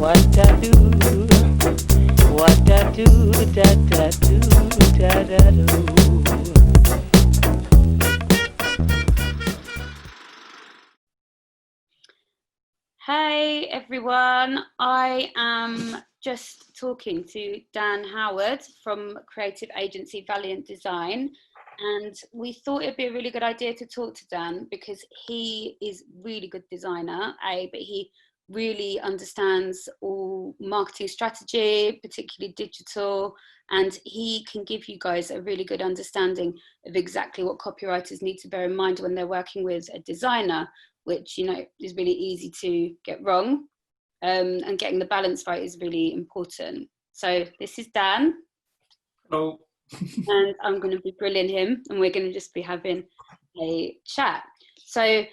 what I do, what I do, da da do, da da do. Hey everyone, I am just talking to Dan Howard from creative agency Valiant Design, and we thought it'd be a really good idea to talk to Dan because he is really good designer, but he really understands all marketing strategy, particularly digital, and he can give you guys a really good understanding of exactly what copywriters need to bear in mind when they're working with a designer, which, you know, is really easy to get wrong, and getting the balance right is really important. So this is Dan. Hello. And I'm going to be grilling him, and we're going to just be having a chat. So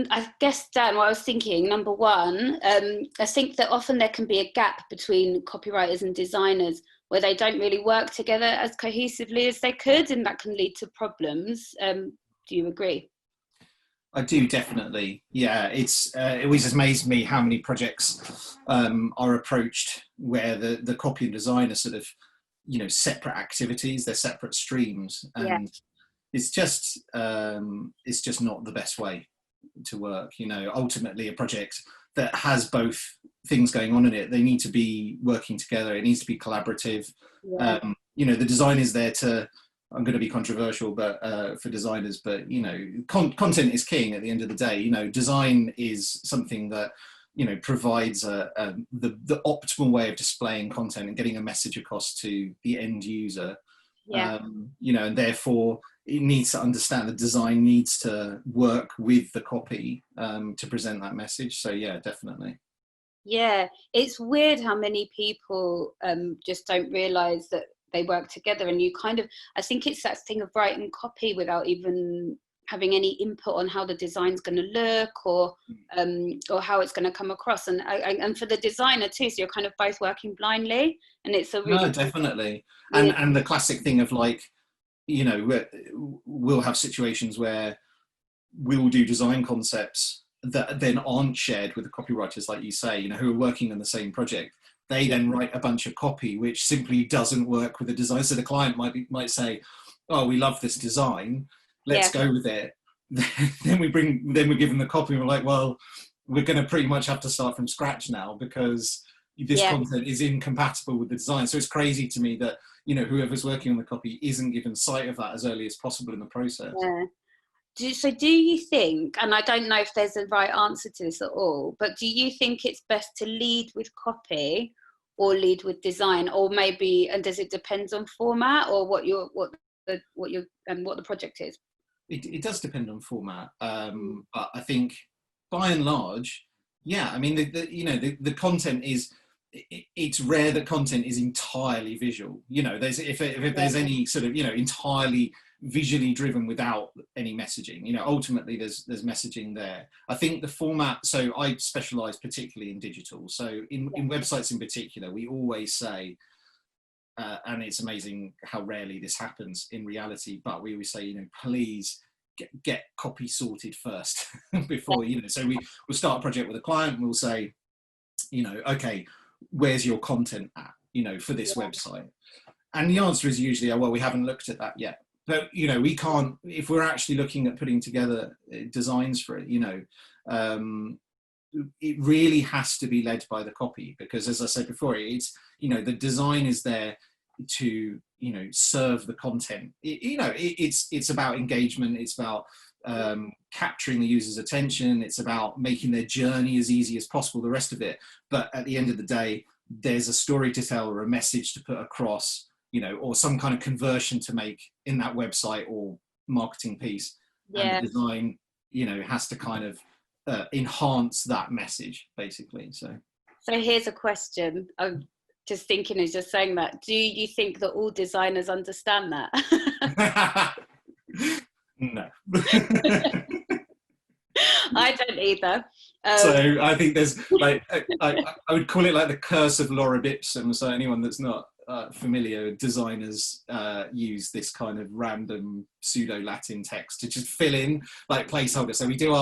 I guess, Dan, what I was thinking, number one, I think that often there can be a gap between copywriters and designers where they don't really work together as cohesively as they could, and that can lead to problems. Do you agree? I do, definitely. Yeah, it always just amazed me how many projects are approached where the copy and design are sort of, you know, separate activities, they're separate streams, and it's just not the best way to work. You know, ultimately a project that has both things going on in it, they need to be working together, it needs to be collaborative. You know, the design is there to, I'm going to be controversial, but for designers, but you know, content is king at the end of the day. You know, design is something that, you know, provides the optimal way of displaying content and getting a message across to the end user. You know, and therefore it needs to understand the design needs to work with the copy to present that message. So yeah, definitely. Yeah, it's weird how many people just don't realise that they work together, and you kind of, I think it's that thing of writing copy without even having any input on how the design's going to look or how it's going to come across, and for the designer too, so you're kind of both working blindly, and it's a really definitely. And the classic thing of, like, you know, we'll have situations where we'll do design concepts that then aren't shared with the copywriters, like you say, you know, who are working on the same project. They then write a bunch of copy which simply doesn't work with the design. So the client might say, "Oh, we love this design, let's go with it." Then we give them the copy, and we're like, "Well, we're going to pretty much have to start from scratch now because this content is incompatible with the design." So it's crazy to me that, you know, whoever's working on the copy isn't given sight of that as early as possible in the process. So do you think, and I don't know if there's a right answer to this at all, but do you think it's best to lead with copy or lead with design, or maybe, and does it depend on format or what the project is? It does depend on format, but I think by and large, yeah. I mean, the content is. It's rare that content is entirely visual. You know, if there's any sort of, you know, entirely visually driven without any messaging, you know, ultimately there's messaging there. I think the format, so I specialize particularly in digital, so in websites in particular, we always say, and it's amazing how rarely this happens in reality, but we always say, you know, please get copy sorted first before, you know. So we'll start a project with a client and we'll say, you know, okay, where's your content at, you know, for this website? And the answer is usually, oh, well, we haven't looked at that yet. But, you know, we can't, if we're actually looking at putting together designs for it, you know, it really has to be led by the copy, because as I said before, it's, you know, the design is there to, you know, serve the content. It's about engagement. It's about capturing the user's attention. It's about making their journey as easy as possible, the rest of it. But at the end of the day, there's a story to tell or a message to put across, you know, or some kind of conversion to make in that website or marketing piece. And the design, you know, has to kind of enhance that message, basically. So here's a question. I'm just thinking as you're saying that, do you think that all designers understand that? No. I don't either. So I think there's, like, I would call it like the curse of Laura Bibson. So anyone that's not familiar, designers use this kind of random pseudo-Latin text to just fill in like placeholders. So we do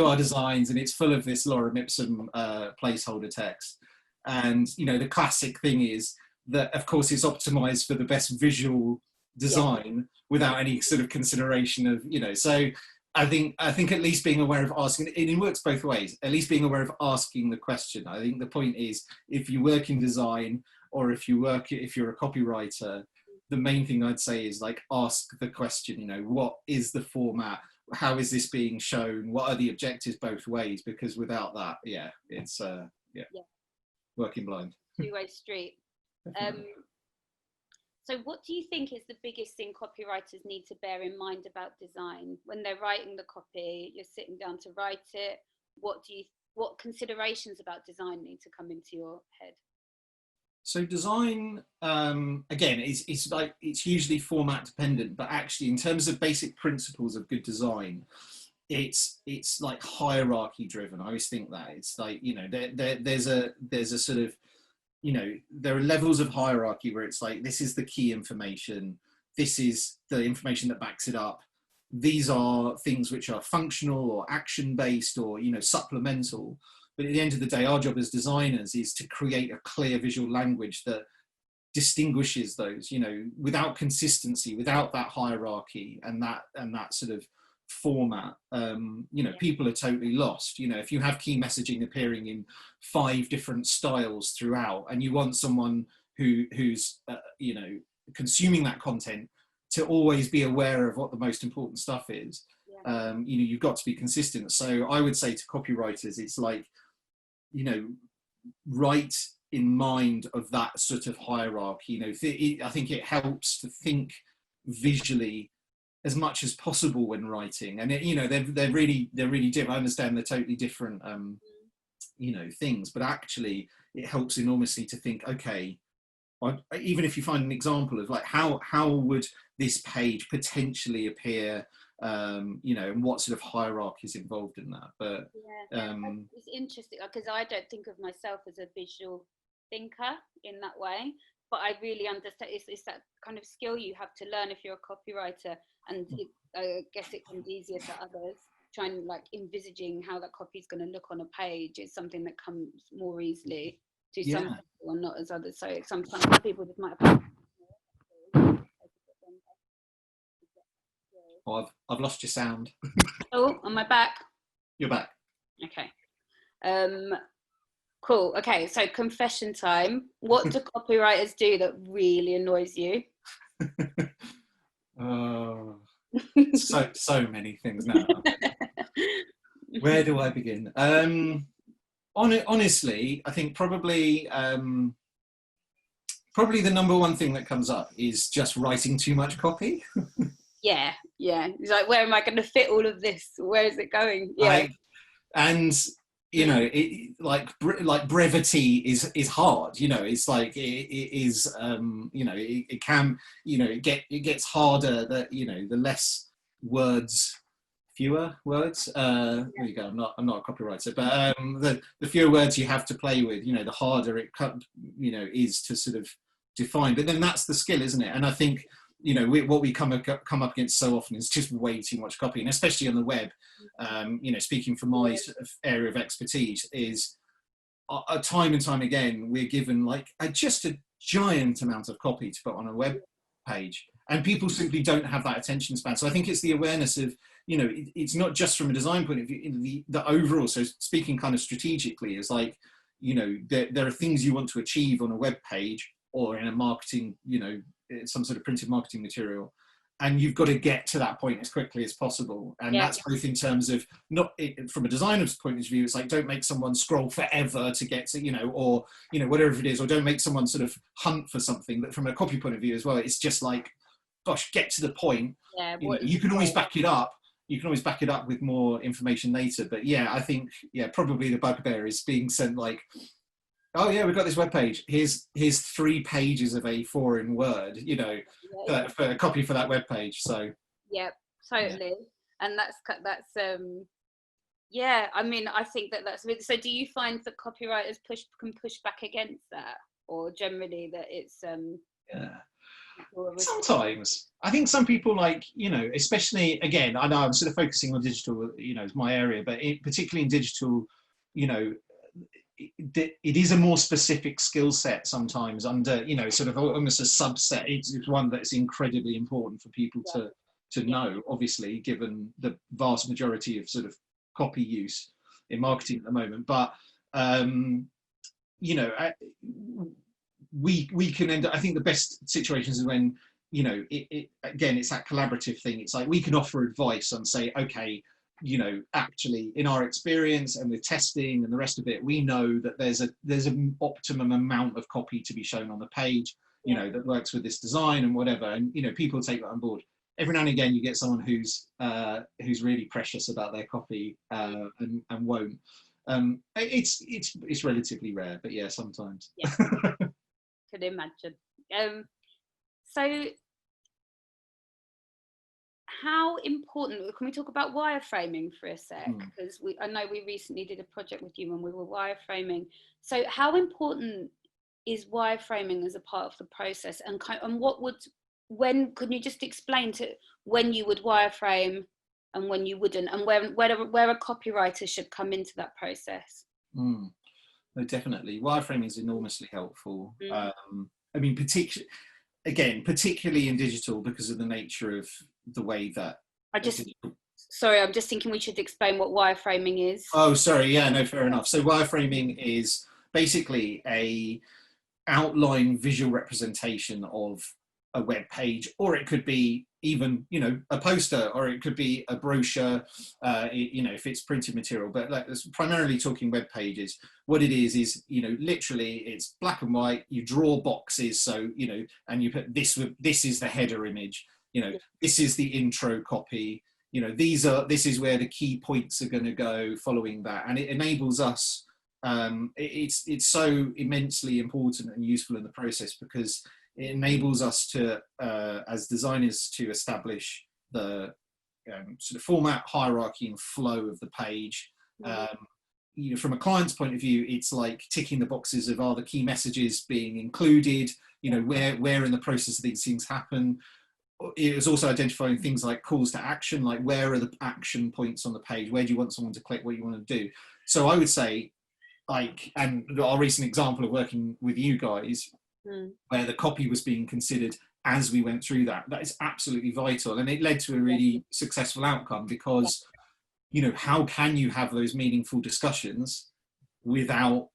our designs, and it's full of this Laura Bibson placeholder text. And, you know, the classic thing is that, of course, it's optimized for the best visual design without any sort of consideration of, you know, so I think at least being aware of asking, and it works both ways, at least being aware of asking the question. I think the point is, if you work in design, or if you're a copywriter, the main thing I'd say is like, ask the question, you know, what is the format? How is this being shown? What are the objectives both ways? Because without that, it's working blind. Two-way street. So what do you think is the biggest thing copywriters need to bear in mind about design when they're writing the copy? You're sitting down to write it. What considerations about design need to come into your head? So design, again, it's hugely format dependent, but actually in terms of basic principles of good design, it's like hierarchy driven. I always think that it's like, you know, there's a sort of, you know, there are levels of hierarchy where it's like, this is the key information, this is the information that backs it up, these are things which are functional or action based or, you know, supplemental. But at the end of the day, our job as designers is to create a clear visual language that distinguishes those, you know, without consistency, without that hierarchy and that sort of format, you know, people are totally lost. You know, if you have key messaging appearing in 5 different styles throughout, and you want someone who's you know, consuming that content to always be aware of what the most important stuff is, you know, you've got to be consistent. So I would say to copywriters, it's like, you know, write in mind of that sort of hierarchy. You know, I think it helps to think visually as much as possible when writing, and you know, they're really different. I understand they're totally different, you know, things, but actually it helps enormously to think, okay, even if you find an example of like how would this page potentially appear, you know, and what sort of hierarchy is involved in that. But it's interesting because I don't think of myself as a visual thinker in that way, but I really understand it's that kind of skill you have to learn if you're a copywriter, and I guess it comes easier to others. Trying like envisaging how that copy is going to look on a page is something that comes more easily to some people and not as others. So sometimes people just might have. Oh, I've lost your sound. Oh, am I back? You're back. Okay. Cool. Okay, so confession time. What do copywriters do that really annoys you? So many things now. Where do I begin? Honestly, I think probably the number one thing that comes up is just writing too much copy. Yeah. It's like, where am I going to fit all of this? Where is it going? And you know, like brevity is hard. You know, it's like it is. You know, it can. You know, it gets harder. That, you know, the less words, fewer words. There you go. I'm not a copywriter, but the fewer words you have to play with, you know, the harder it, you know, is to sort of define. But then that's the skill, isn't it? And I think, you know, what we come up against so often is just way too much copy, and especially on the web. You know, speaking from my sort of area of expertise, is time and time again we're given like just a giant amount of copy to put on a web page, and people simply don't have that attention span. So I think it's the awareness of, you know, it's not just from a design point of view, the overall. So speaking kind of strategically is like, you know, there are things you want to achieve on a web page or in a marketing, you know, some sort of printed marketing material, and you've got to get to that point as quickly as possible. And that's both in terms of, not from a designer's point of view, it's like, don't make someone scroll forever to get to, you know, or, you know, whatever it is, or don't make someone sort of hunt for something. But from a copy point of view as well, it's just like, gosh, get to the point. You can always back it up. You can always back it up with more information later. But I think, probably the bugbear is being sent like, oh yeah, we've got this web page. Here's 3 pages of A4 in Word, you know, for a copy for that web page. So totally. And that's I mean, I think that's so. Do you find that copywriters can push back against that, or generally that it's sometimes I think some people, like, you know, especially, again, I know I'm sort of focusing on digital, you know, is my area, but particularly in digital, you know, it is a more specific skill set sometimes under, you know, sort of almost a subset. It's one that's incredibly important for people to know, obviously, given the vast majority of sort of copy use in marketing at the moment. But you know, we can end up, I think the best situations is when, you know, again, it's that collaborative thing. It's like we can offer advice and say, okay, you know, actually in our experience and with testing and the rest of it, we know that there's an optimum amount of copy to be shown on the page, you know, that works with this design and whatever. And, you know, people take that on board. Every now and again, you get someone who's really precious about their copy and won't. It's relatively rare, but yeah, sometimes. Yeah. Could imagine. So how important, can we talk about wireframing for a sec? Because I know we recently did a project with you when we were wireframing. So how important is wireframing as a part of the process, and when could you just explain to when you would wireframe and when you wouldn't, and where a copywriter should come into that process? No, definitely. Wireframing is enormously helpful. I mean, particularly in digital, because of the nature of the way that I'm just thinking we should explain what wireframing is. Oh, sorry. Yeah, no, fair enough. So wireframing is basically a outline visual representation of a web page, or it could be even, you know, a poster, or it could be a brochure, you know, if it's printed material. But like, primarily talking web pages, what it is, you know, literally it's black and white. You draw boxes, so, you know, and you put this is the header image, you know, this is the intro copy, you know, this is where the key points are going to go following that, and it enables us. It's so immensely important and useful in the process, because it enables us to, as designers, to establish the sort of format, hierarchy, and flow of the page. You know, from a client's point of view, it's like ticking the boxes of, are the key messages being included? You know, where in the process of these things happen. It was also identifying things like calls to action, like where are the action points on the page? Where do you want someone to click? What you want to do? So I would say, like, and our recent example of working with you guys, where the copy was being considered as we went through that is absolutely vital, and it led to a really successful outcome, because, you know, how can you have those meaningful discussions without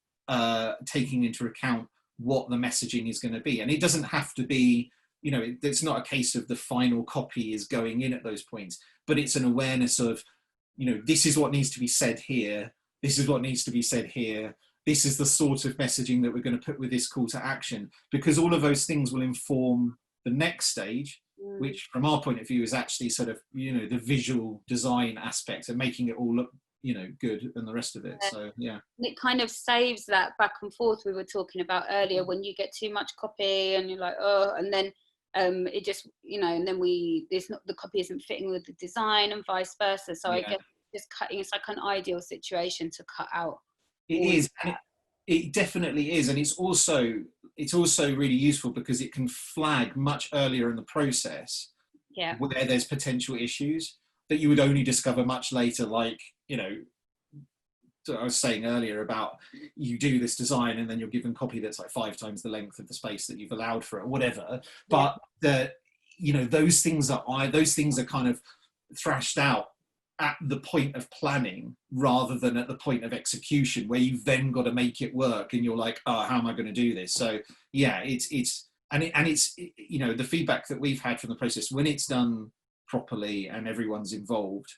taking into account what the messaging is going to be? And it doesn't have to be, you know, it's not a case of the final copy is going in at those points, but it's an awareness of, you know, this is what needs to be said here, this is what needs to be said here, this is the sort of messaging that we're going to put with this call to action, because all of those things will inform the next stage, which from our point of view is actually sort of, you know, the visual design aspect and making it all look, you know, good, and the rest of it. So yeah, it kind of saves that back and forth we were talking about earlier, when you get too much copy and you're like, oh, and then it just, you know, and then the copy isn't fitting with the design and vice versa. So I guess just cutting, it's like an ideal situation to cut out. It is. It definitely is, and it's also really useful because it can flag much earlier in the process where there's potential issues that you would only discover much later. Like, you know, I was saying earlier about, you do this design and then you're given copy that's like 5 times the length of the space that you've allowed for it, or whatever. But you know, those things are kind of thrashed out at the point of planning rather than at the point of execution, where you've then got to make it work and you're like, oh, how am I going to do this? So yeah, it's you know, the feedback that we've had from the process, when it's done properly and everyone's involved,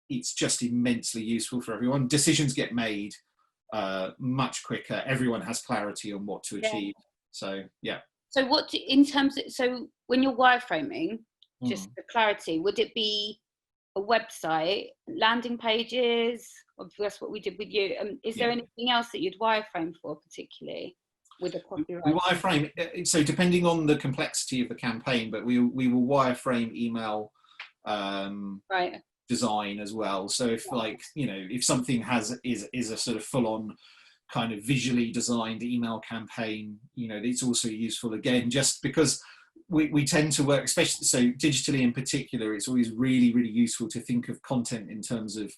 it's just immensely useful for everyone. Decisions get made much quicker. Everyone has clarity on what to achieve. So yeah. So so when you're wireframing, just for clarity, would it be a website, landing pages? That's what we did with you. Is there anything else that you'd wireframe for, particularly with a copywriter? We wireframe, so depending on the complexity of the campaign, but we will wireframe email design as well. So if like, you know, if something is a sort of full-on kind of visually designed email campaign, you know, it's also useful, again, just because we tend to work, especially so digitally in particular, it's always really, really useful to think of content in terms of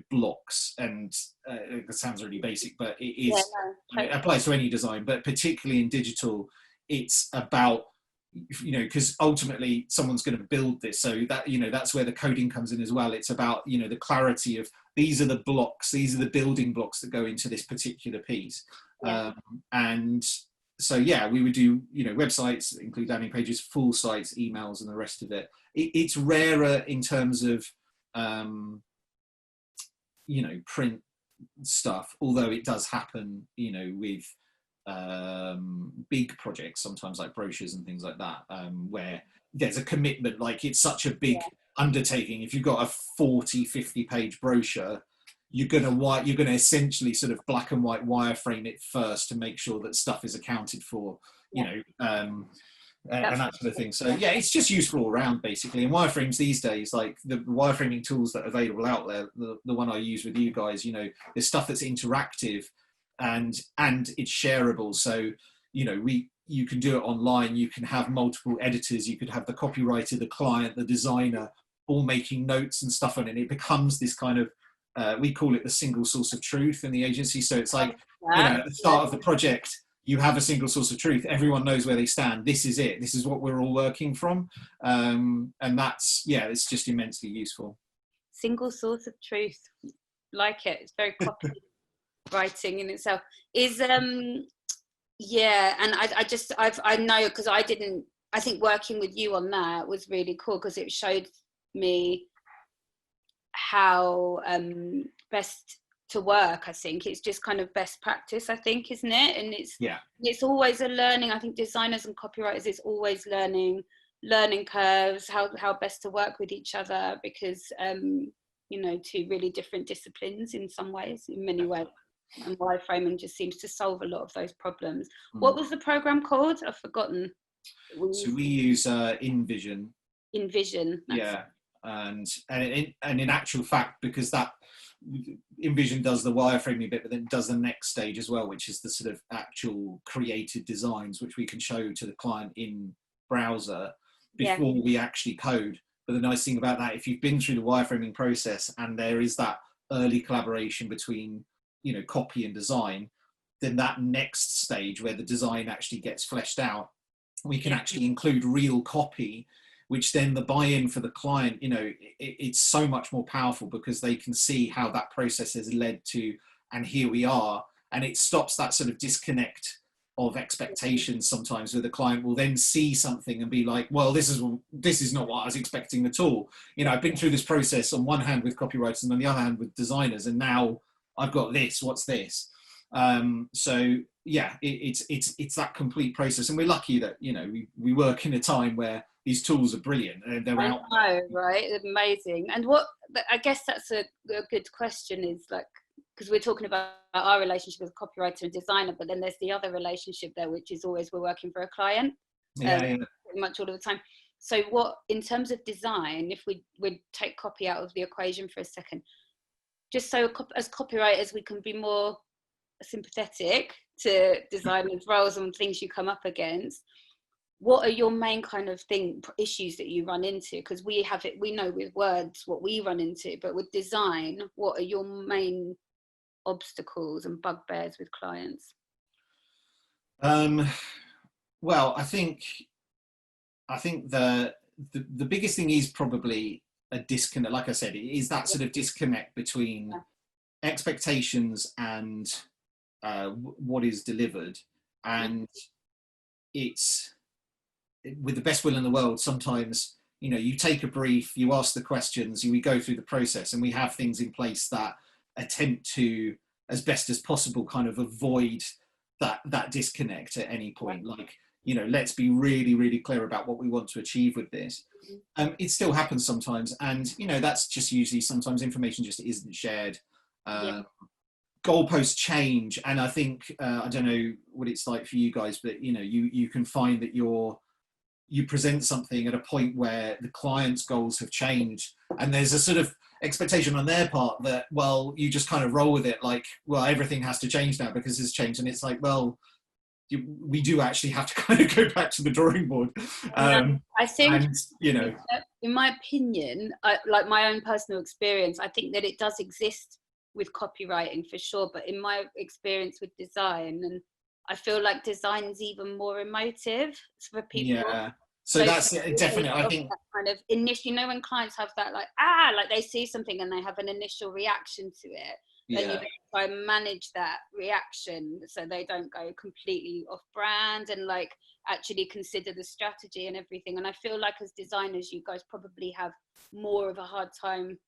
blocks, and it sounds really basic, but it Yeah, is, no, it applies to any design, but particularly in digital, it's about, because ultimately someone's going to build this, so that, that's where the coding comes in as well. It's about, the clarity of, these are the blocks, these are the building blocks that go into this particular piece. yeah. And so, yeah, we would do, websites, include landing pages, full sites, emails, and the rest of it. It's rarer in terms of, print stuff, although it does happen, with big projects, sometimes like brochures and things like that, where there's a commitment, like it's such a big undertaking. If you've got a 40-50 page brochure, you're going to essentially sort of black and white wireframe it first to make sure that stuff is accounted for, and that sort of thing. So yeah, it's just useful all around, basically. And wireframes these days, like the wireframing tools that are available out there, the one I use with you guys, there's stuff that's interactive and it's shareable. So, you can do it online, you can have multiple editors, you could have the copywriter, the client, the designer, all making notes and stuff on it. It becomes this kind of, we call it the single source of truth in the agency. So it's like, at the start of the project, you have a single source of truth. Everyone knows where they stand. This is it. This is what we're all working from. And that's, it's just immensely useful. Single source of truth. Like it. It's very copywriting in itself. Is, and I know, because I think working with you on that was really cool, because it showed me how best to work. I think it's just kind of best practice, I think, isn't it? And it's always a learning. I think designers and copywriters, it's always learning curves, how best to work with each other, because two really different disciplines in some ways, in many ways, and wireframing just seems to solve a lot of those problems. What was the program called? I've forgotten. So we use InVision. And in actual fact, because that InVision does the wireframing bit, but then does the next stage as well, which is the sort of actual created designs, which we can show to the client in browser before we actually code. But the nice thing about that, if you've been through the wireframing process and there is that early collaboration between, copy and design, then that next stage where the design actually gets fleshed out, we can actually include real copy, which then the buy-in for the client, it's so much more powerful, because they can see how that process has led to, and here we are. And it stops that sort of disconnect of expectations sometimes, where the client will then see something and be like, well, this is not what I was expecting at all. I've been through this process on one hand with copywriters and on the other hand with designers, and now I've got this, what's this? So yeah, it's that complete process. And we're lucky that, we work in a time where these tools are brilliant and they're out there. Right? Amazing. And what, I guess that's a good question, is like, because we're talking about our relationship as a copywriter and designer, but then there's the other relationship there, which is always we're working for a client, pretty much all of the time. So what, in terms of design, if we would take copy out of the equation for a second, just so as copywriters, we can be more sympathetic to designers' roles and things you come up against. What are your main kind of issues that you run into? Because we know with words what we run into, but with design, what are your main obstacles and bugbears with clients? Well, I think the biggest thing is probably a disconnect. Like I said, it is that sort of disconnect between expectations and what is delivered. And it's, with the best will in the world, sometimes, you take a brief, you ask the questions, we go through the process, and we have things in place that attempt to, as best as possible, kind of avoid that disconnect at any point. Like, let's be really, really clear about what we want to achieve with this. It still happens sometimes, and that's just usually, sometimes information just isn't shared. Goalposts change, and I think I don't know what it's like for you guys, but you can find that you present something at a point where the client's goals have changed, and there's a sort of expectation on their part that, well, you just kind of roll with it, like, well, everything has to change now because it's changed. And it's like, well, we do actually have to kind of go back to the drawing board. I think, and you know, in my opinion, like my own personal experience, I think that it does exist with copywriting for sure, but in my experience with design, and I feel like design's even more emotive for people. yeah. So that's definitely, I think, that kind of initial, you know, when clients have that like they see something and they have an initial reaction to it, then you try and manage that reaction so they don't go completely off brand, and like actually consider the strategy and everything. And I feel like as designers, you guys probably have more of a hard time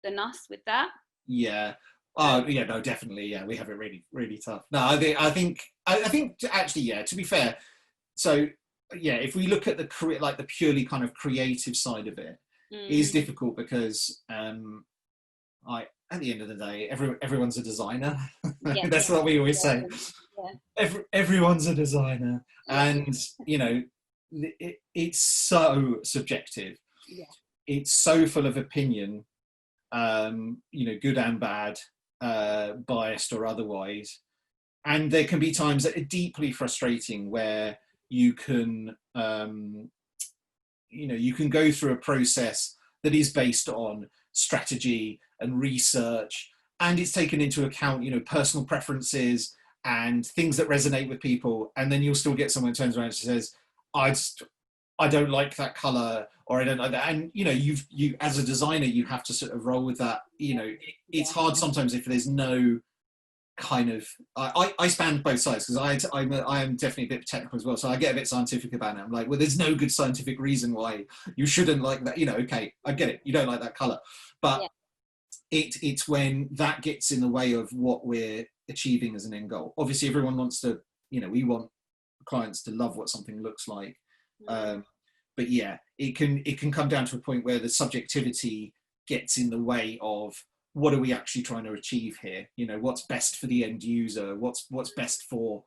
than us with that. Yeah. Oh yeah, no, definitely. Yeah, we have it really, really tough. No, I think actually, yeah. To be fair, so yeah, if we look at the like the purely kind of creative side of it, it is difficult because at the end of the day, everyone's a designer. Yeah. That's what we always say. Yeah. Everyone's a designer, and you know, it's so subjective. Yeah. It's so full of opinion, you know, good and bad, biased or otherwise. And there can be times that are deeply frustrating where you can, you know, you can go through a process that is based on strategy and research, and it's taken into account, you know, personal preferences and things that resonate with people. And then you'll still get someone who turns around and says, I don't like that color, or I don't like that. And, you know, you as a designer, you have to sort of roll with that. You know, it's hard sometimes if there's no kind of, I span both sides because I am definitely a bit technical as well. So I get a bit scientific about it. I'm like, well, there's no good scientific reason why you shouldn't like that. You know, okay, I get it. You don't like that color, but it's when that gets in the way of what we're achieving as an end goal. Obviously, everyone wants to, you know, we want clients to love what something looks like. But yeah, it can come down to a point where the subjectivity gets in the way of what are we actually trying to achieve here? You know, what's best for the end user? What's best for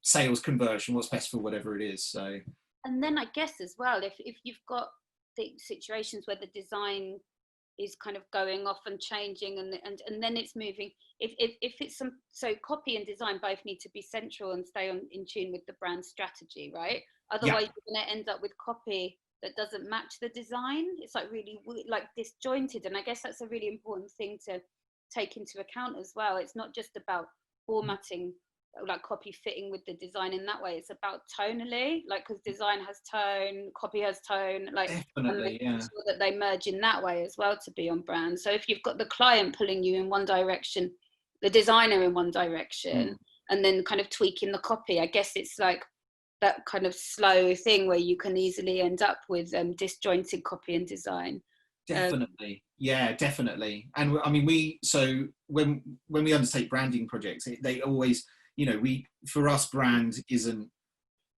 sales conversion? What's best for whatever it is? So, and then I guess as well, if you've got the situations where the design is kind of going off and changing, and then it's moving. If it's so copy and design both need to be central and stay in tune with the brand strategy, right? Otherwise, you're going to end up with copy that doesn't match the design. It's like really like disjointed, and I guess that's a really important thing to take into account as well. It's not just about formatting, like copy fitting with the design in that way. It's about tonally, like, because design has tone, copy has tone, like, definitely, and sure that they merge in that way as well to be on brand. So if you've got the client pulling you in one direction, the designer in one direction, and then kind of tweaking the copy, I guess it's like that kind of slow thing where you can easily end up with disjointed copy and design. Definitely. Yeah, definitely. And I mean, so when we undertake branding projects, they always, you know, for us, brand isn't,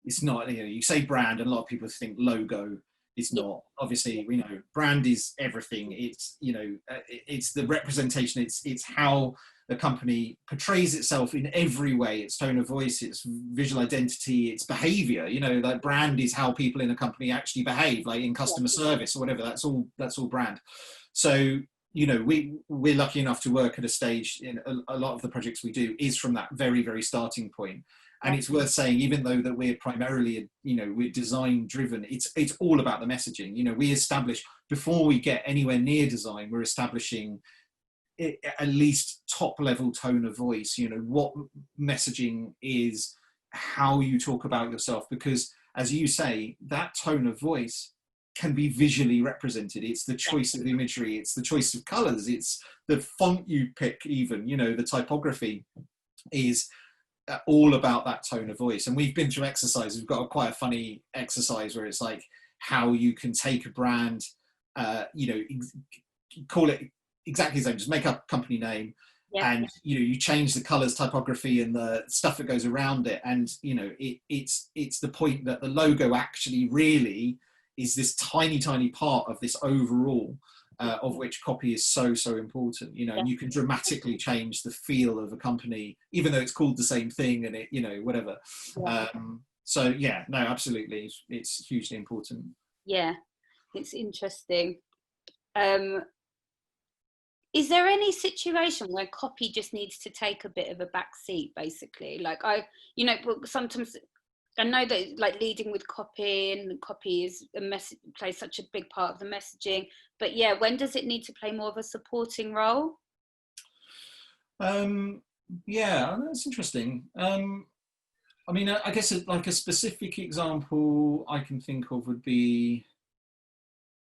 it's not, you know, you say brand and a lot of people think logo. It's not. Obviously, we know brand is everything. It's, you know, it's the representation. It's how the company portrays itself in every way. Its tone of voice, its visual identity, its behavior. You know, like brand is how people in a company actually behave, like in customer service or whatever. That's all brand. So, you know, we're lucky enough to work at a stage in a lot of the projects we do is from that very, very starting point. And it's worth saying, even though that we're primarily, you know, we're design driven, it's all about the messaging. You know, we establish, before we get anywhere near design, we're establishing at least top level tone of voice, you know, what messaging is, how you talk about yourself, because as you say, that tone of voice can be visually represented. It's the choice of imagery, it's the choice of colors, it's the font you pick, even, you know, the typography is all about that tone of voice. And we've been through exercises. We've got quite a funny exercise where it's like how you can take a brand, you know, call it exactly the same, just make up a company name, and you know, you change the colors, typography, and the stuff that goes around it, and you know, it's the point that the logo actually really is this tiny part of this overall, of which copy is so important, you know. And you can dramatically change the feel of a company even though it's called the same thing, and it, you know, whatever. So yeah, no, absolutely, it's hugely important. Yeah, it's interesting. is there any situation where copy just needs to take a bit of a back seat, basically? Like sometimes I know that like leading with copy, and copy is a message, plays such a big part of the messaging. But yeah, when does it need to play more of a supporting role? Yeah, that's interesting. I mean, I guess like a specific example I can think of would be,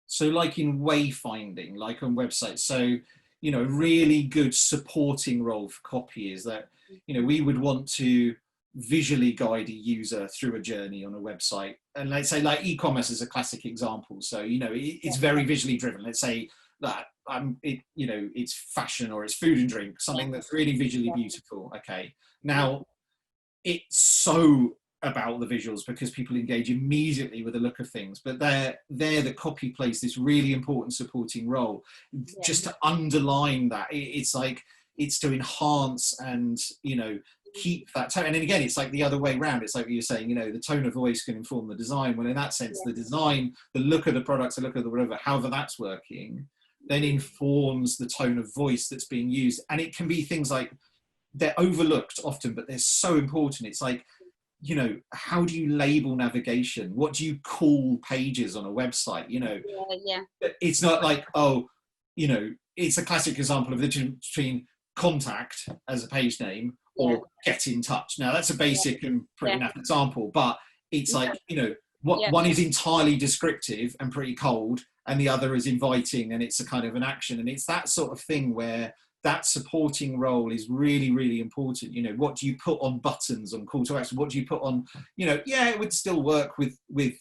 so like in wayfinding, like on websites. So, really good supporting role for copy is that, we would want to visually guide a user through a journey on a website. And let's say like e-commerce is a classic example. So, it's very visually driven. Let's say that it's fashion or it's food and drink, something that's really visually beautiful. Okay. Now, it's so about the visuals because people engage immediately with the look of things, but the copy plays this really important supporting role just to underline that. It's like, it's to enhance and keep that tone. And then again, it's like the other way around. It's like you're saying, the tone of voice can inform the design. Well, in that sense, the design, the look of the products, the look of the whatever, however that's working, then informs the tone of voice that's being used. And it can be things like, they're overlooked often, but they're so important. It's like, how do you label navigation? What do you call pages on a website? It's not like, it's a classic example of the difference between contact as a page name or get in touch. Now that's a basic and pretty enough example, but it's like, one is entirely descriptive and pretty cold, and the other is inviting and it's a kind of an action. And it's that sort of thing where that supporting role is really, really important. What do you put on buttons, on call to action? What do you put on, it would still work with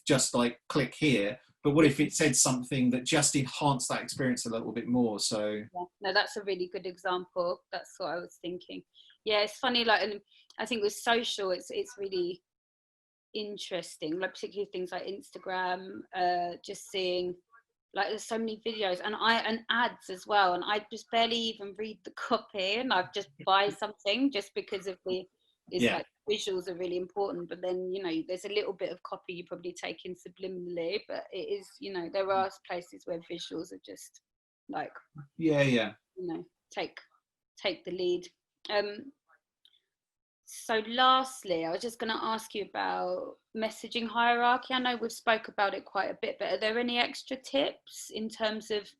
just like click here, but what if it said something that just enhanced that experience a little bit more? So no, that's a really good example. That's what I was thinking. Yeah, it's funny, like, and I think with social, it's really interesting, like particularly things like Instagram, just seeing, like, there's so many videos and ads as well, and I just barely even read the copy, and I just buy something just because of like visuals are really important. But then there's a little bit of copy you probably take in subliminally, but it is, there are places where visuals are just like take the lead. So lastly, I was just going to ask you about messaging hierarchy. I know we've spoke about it quite a bit, but are there any extra tips in terms of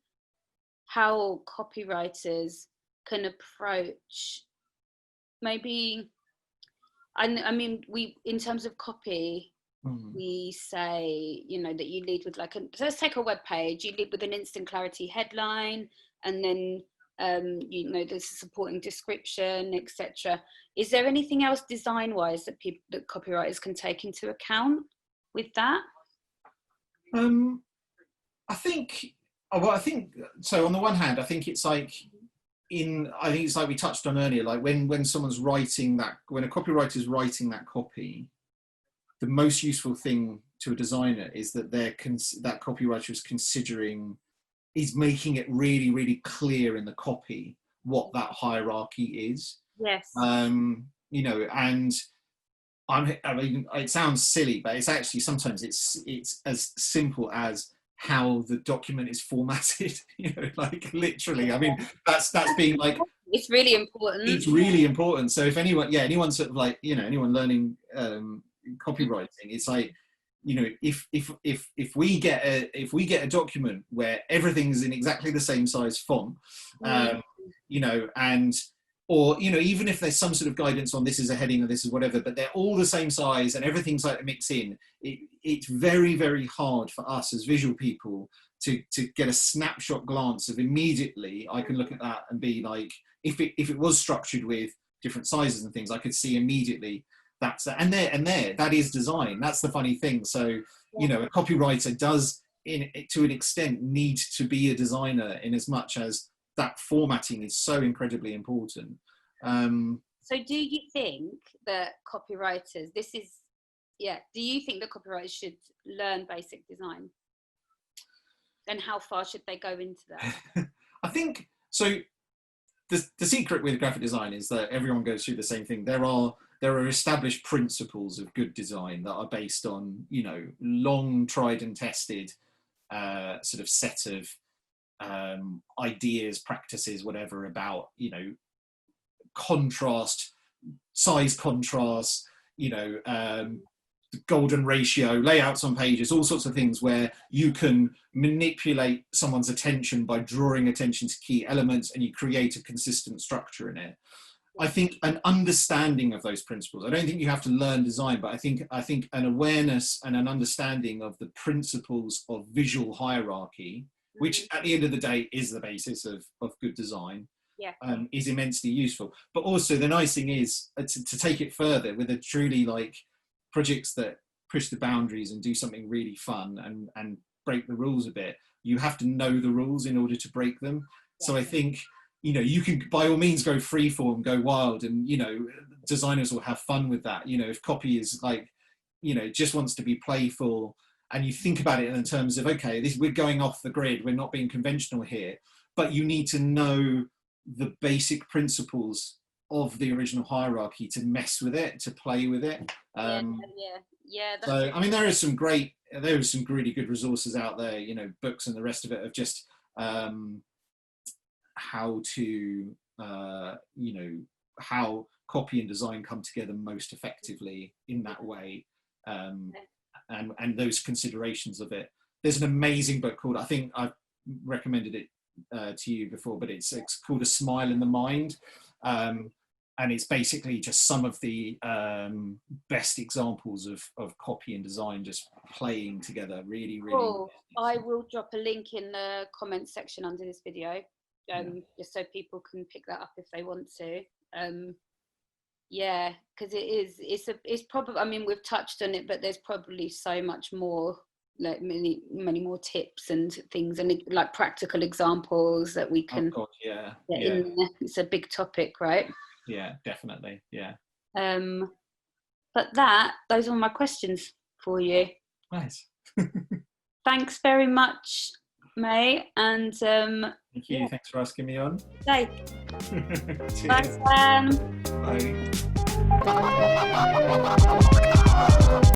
how copywriters can approach, maybe, I mean, in terms of copy, we say, that you lead with like, so let's take a web page, you lead with an instant clarity headline, and then there's a supporting description, etc. Is there anything else design-wise that copywriters can take into account with that? I think so. On the one hand, I think it's like we touched on earlier, like when someone's writing that, when a copywriter is writing that copy, the most useful thing to a designer is that that copywriter is making it really, really clear in the copy what that hierarchy is. Yes. And I mean, it sounds silly, but it's actually, sometimes it's as simple as how the document is formatted, like literally. I mean, that's being like, it's really important. It's really important. So if anyone sort of like, anyone learning copywriting, it's like, if we get a document where everything's in exactly the same size font, even if there's some sort of guidance on this is a heading or this is whatever, but they're all the same size and everything's like a mix in, it's very, very hard for us as visual people to get a snapshot glance of immediately. I can look at that and be like, if it was structured with different sizes and things, I could see immediately that's and there that is design. That's the funny thing. So a copywriter does, to an extent, need to be a designer, in as much as that formatting is so incredibly important. So do you think that copywriters, do you think that copywriters should learn basic design? And how far should they go into that? I think so. The secret with graphic design is that everyone goes through the same thing. There are established principles of good design that are based on, long tried and tested sort of set of ideas, practices, whatever, about, you know, contrast, size contrast, you know, golden ratio, layouts on pages, all sorts of things where you can manipulate someone's attention by drawing attention to key elements, and you create a consistent structure in it. I think an understanding of those principles, I don't think you have to learn design, but I think an awareness and an understanding of the principles of visual hierarchy, which at the end of the day is the basis of good design, is immensely useful. But also the nice thing is to take it further with a truly, like, projects that push the boundaries and do something really fun and break the rules a bit. You have to know the rules in order to break them. So I think, you know, you can by all means go freeform, go wild, and, you know, designers will have fun with that. You know, if copy is like, you know, just wants to be playful, and you think about it in terms of, okay, we're going off the grid, we're not being conventional here, but you need to know the basic principles of the original hierarchy to mess with it, to play with it. So I mean, there are some really good resources out there, you know, books and the rest of it, of just how to you know, how copy and design come together most effectively in that way, and those considerations of it. There's an amazing book called, I think I've recommended it to you before, but it's called A Smile in the Mind. And it's basically just some of the best examples of copy and design just playing together really, really. Cool. I will drop a link in the comments section under this video, just so people can pick that up if they want to. Yeah, because it's probably, I mean, we've touched on it, but there's probably so much more, like many more tips and things, and like practical examples that we can get in there. It's a big topic, right? Yeah, definitely. Yeah. But those are my questions for you. Nice. Thanks very much, May, and thank you. Thanks for asking me on. Bye. Bye, Sam. Bye.